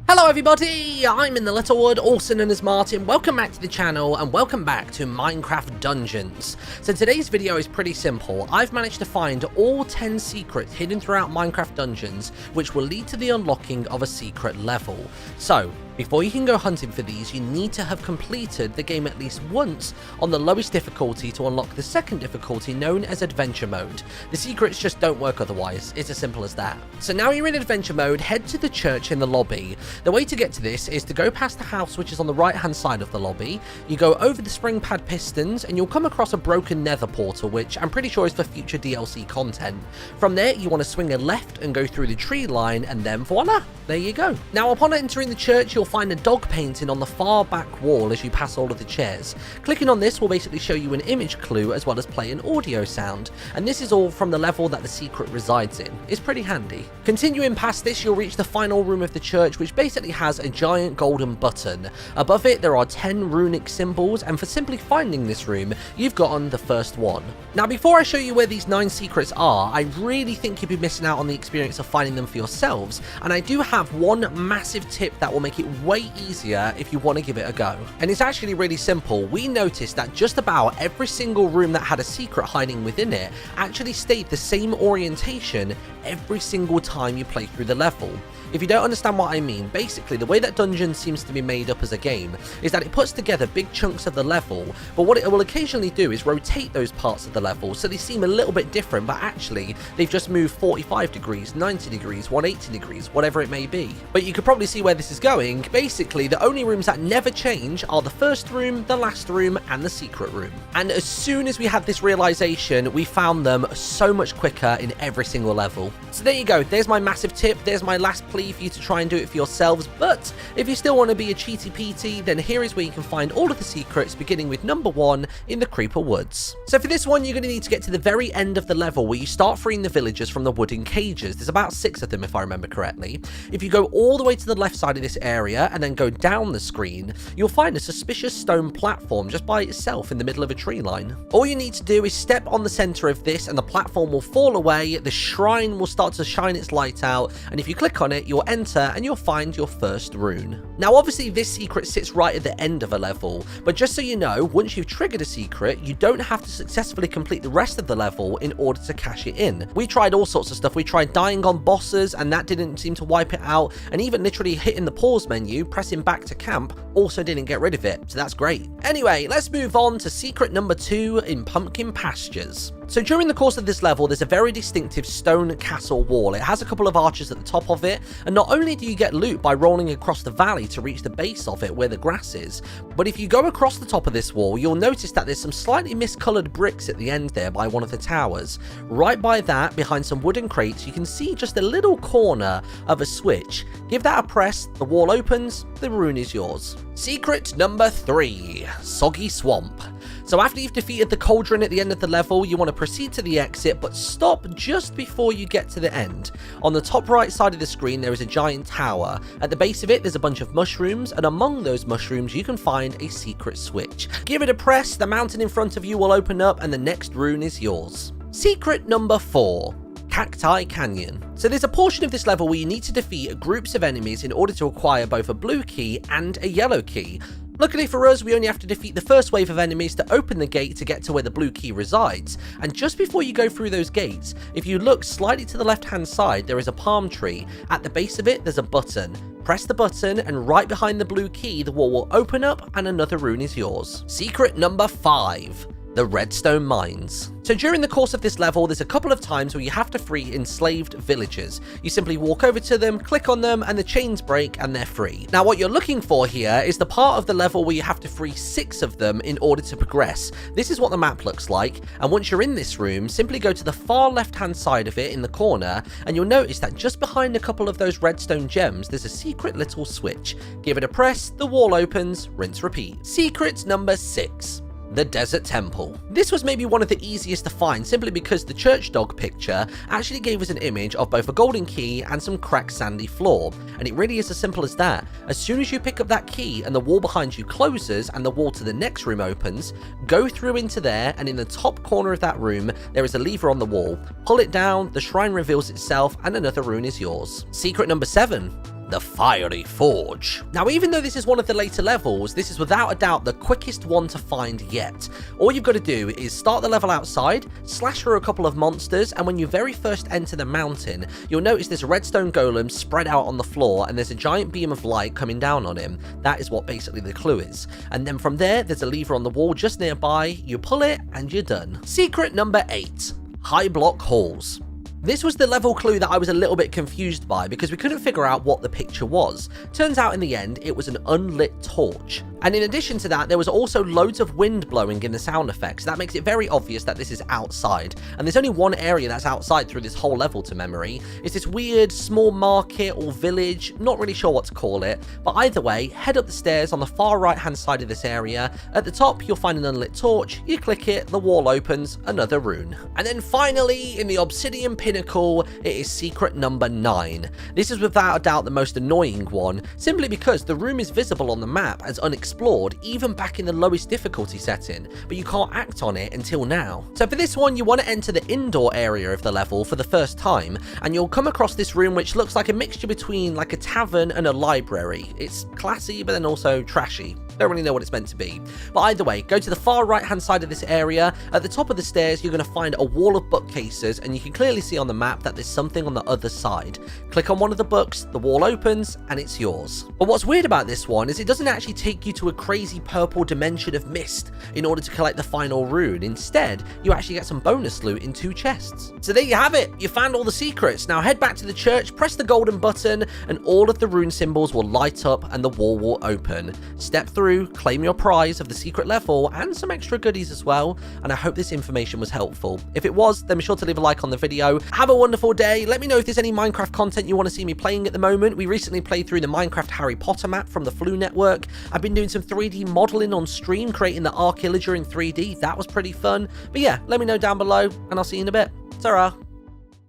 Hello everybody, I'm in the Little Wood, also known as Martin. Welcome back to the channel and welcome back to Minecraft Dungeons. So today's video is pretty simple. I've managed to find all 10 secrets hidden throughout Minecraft Dungeons, which will lead to the unlocking of a secret level. So, before you can go hunting for these, you need to have completed the game at least once on the lowest difficulty to unlock the second difficulty known as Adventure Mode. The secrets just don't work otherwise, it's as simple as that. So now you're in Adventure Mode, head to the church in the lobby. The way to get to this is to go past the house which is on the right hand side of the lobby, you go over the spring pad pistons and you'll come across a broken nether portal which I'm pretty sure is for future DLC content. From there you want to swing a left and go through the tree line and then voila, there you go. Now upon entering the church you'll find a dog painting on the far back wall as you pass all of the chairs. Clicking on this will basically show you an image clue as well as play an audio sound, and this is all from the level that the secret resides in. It's pretty handy. Continuing past this you'll reach the final room of the church which basically has a giant golden button. Above it there are 10 runic symbols, and for simply finding this room you've gotten the first one. Now before I show you where these 9 secrets are, I really think you'd be missing out on the experience of finding them for yourselves, and I do have one massive tip that will make it way easier if you want to give it a go. And it's actually really simple. We noticed that just about every single room that had a secret hiding within it actually stayed the same orientation every single time you play through the level. If you don't understand what I mean, basically the way that Dungeons seems to be made up as a game is that it puts together big chunks of the level, but what it will occasionally do is rotate those parts of the level so they seem a little bit different, but actually they've just moved 45 degrees, 90 degrees, 180 degrees, whatever it may be. But you could probably see where this is going. Basically, the only rooms that never change are the first room, the last room, and the secret room. And as soon as we had this realization, we found them so much quicker in every single level. So there you go, there's my massive tip, there's my last plea for you to try and do it for yourselves, but if you still want to be a cheaty peaty, then here is where you can find all of the secrets, beginning with number 1 in the Creeper Woods. So for this one, you're going to need to get to the very end of the level where you start freeing the villagers from the wooden cages. There's about 6 of them if I remember correctly. If you go all the way to the left side of this area and then go down the screen, you'll find a suspicious stone platform just by itself in the middle of a tree line. All you need to do is step on the center of this and the platform will fall away, the shrine will start to shine its light out, and if you click on it, you'll enter and you'll find your first rune. Now obviously this secret sits right at the end of a level, but just so you know, once you've triggered a secret, you don't have to successfully complete the rest of the level in order to cash it in. We tried all sorts of stuff. We tried dying on bosses and that didn't seem to wipe it out, and even literally hitting the pause menu, pressing back to camp, also didn't get rid of it, so that's great. Anyway, let's move on to secret number 2 in Pumpkin Pastures. So during the course of this level, there's a very distinctive stone castle wall. It has a couple of arches at the top of it, and not only do you get loot by rolling across the valley to reach the base of it where the grass is, but if you go across the top of this wall, you'll notice that there's some slightly miscolored bricks at the end there by one of the towers. Right by that, behind some wooden crates, you can see just a little corner of a switch. Give that a press, the wall opens, the rune is yours. Secret number 3, Soggy Swamp. So after you've defeated the cauldron at the end of the level, you want to proceed to the exit, but stop just before you get to the end. On the top right side of the screen, there is a giant tower. At the base of it, there's a bunch of mushrooms, and among those mushrooms, you can find a secret switch. Give it a press, the mountain in front of you will open up, and the next rune is yours. Secret number 4. Cacti Canyon. So there's a portion of this level where you need to defeat groups of enemies in order to acquire both a blue key and a yellow key. Luckily for us, we only have to defeat the first wave of enemies to open the gate to get to where the blue key resides. And just before you go through those gates, if you look slightly to the left hand side, there is a palm tree. At the base of it, there's a button. Press the button and right behind the blue key, the wall will open up and another rune is yours. Secret number 5. The Redstone Mines. So during the course of this level, there's a couple of times where you have to free enslaved villagers. You simply walk over to them, click on them, and the chains break and they're free. Now what you're looking for here is the part of the level where you have to free 6 of them in order to progress. This is what the map looks like, and once you're in this room, simply go to the far left-hand side of it in the corner, and you'll notice that just behind a couple of those redstone gems, there's a secret little switch. Give it a press, the wall opens, rinse, repeat. Secret number 6. The Desert Temple. This was maybe one of the easiest to find simply because the church dog picture actually gave us an image of both a golden key and some cracked sandy floor, and it really is as simple as that. As soon as you pick up that key and the wall behind you closes and the wall to the next room opens, go through into there, and in the top corner of that room there is a lever on the wall. Pull it down, the shrine reveals itself, and another rune is yours. Secret number 7. the Fiery Forge. Now, even though this is one of the later levels, this is without a doubt the quickest one to find yet. All you've got to do is start the level outside, slash through a couple of monsters, and when you very first enter the mountain, you'll notice this redstone golem spread out on the floor, and there's a giant beam of light coming down on him. That is what basically the clue is. And then from there, there's a lever on the wall just nearby, you pull it, and you're done. Secret number 8, high block halls. This was the level clue that I was a little bit confused by because we couldn't figure out what the picture was. Turns out in the end, it was an unlit torch. And in addition to that, there was also loads of wind blowing in the sound effects. That makes it very obvious that this is outside. And there's only one area that's outside through this whole level to memory. It's this weird small market or village, not really sure what to call it. But either way, head up the stairs on the far right hand side of this area. At the top, you'll find an unlit torch. You click it, the wall opens, another rune. And then finally, in the obsidian pinnacle, it is secret number 9. This is without a doubt the most annoying one, simply because the room is visible on the map as unexplored even back in the lowest difficulty setting, but you can't act on it until now. So for this one, you want to enter the indoor area of the level for the first time, and you'll come across this room which looks like a mixture between like a tavern and a library. It's classy, but then also trashy. Don't really know what it's meant to be. But either way, go to the far right hand side of this area. At the top of the stairs, you're going to find a wall of bookcases, and you can clearly see on the map that there's something on the other side. Click on one of the books, the wall opens, and it's yours. But what's weird about this one is it doesn't actually take you to a crazy purple dimension of mist in order to collect the final rune. Instead, you actually get some bonus loot in 2 chests. So there you have it. You found all the secrets. Now head back to the church, press the golden button, and all of the rune symbols will light up and the wall will open. Step through, claim your prize of the secret level and some extra goodies as well, and I hope this information was helpful. If it was, then be sure to leave a like on the video. Have a wonderful day. Let me know if there's any Minecraft content you want to see me playing at the moment. We recently played through the Minecraft Harry Potter map from the Flu Network. I've been doing some 3D modeling on stream, creating the Ark Illager in 3D. That was pretty fun. But yeah, let me know down below, and I'll see you in a bit. Ta-ra.